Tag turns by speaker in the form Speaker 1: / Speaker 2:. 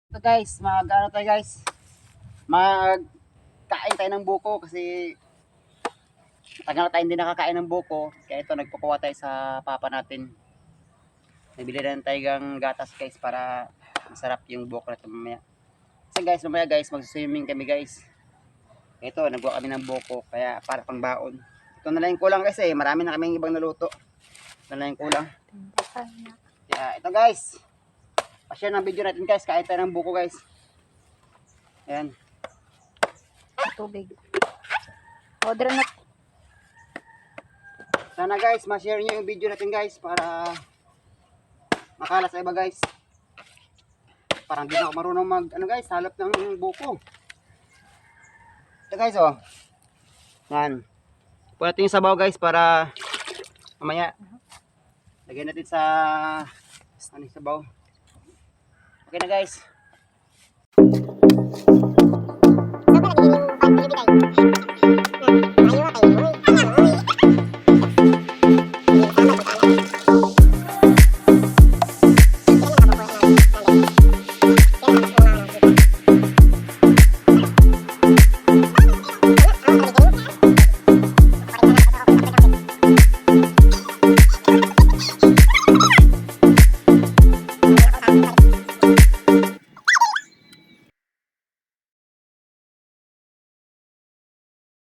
Speaker 1: Ito guys, mag-ano tayo guys, magkain tayo ng buko kasi tagal na tayo hindi nakakain ng buko. Kaya ito, nagkukuha tayo sa papa natin. Nabili na tayo ng gatas guys para masarap yung buko na ito mamaya. Kasi guys, mamaya guys, mag-swimming kami guys. Ito, nagkuha kami ng buko kaya para pang baon. Ito na lang yung kulang kasi marami na kaming ibang naluto. Ito na lang yung kulang. Kaya ito guys, pa-share ng video natin guys, kain tayo ng buko guys. Ayan.
Speaker 2: Tubig. Order na.
Speaker 1: Sana guys, ma-share nyo yung video natin guys para makalat sa iba guys. Parang di na ako marunong mag ano guys, halap ng buko. Ito guys oh. Yan. Punin natin yung sabaw guys para mamaya lagyan natin sa ano yung sabaw. Okay na guys.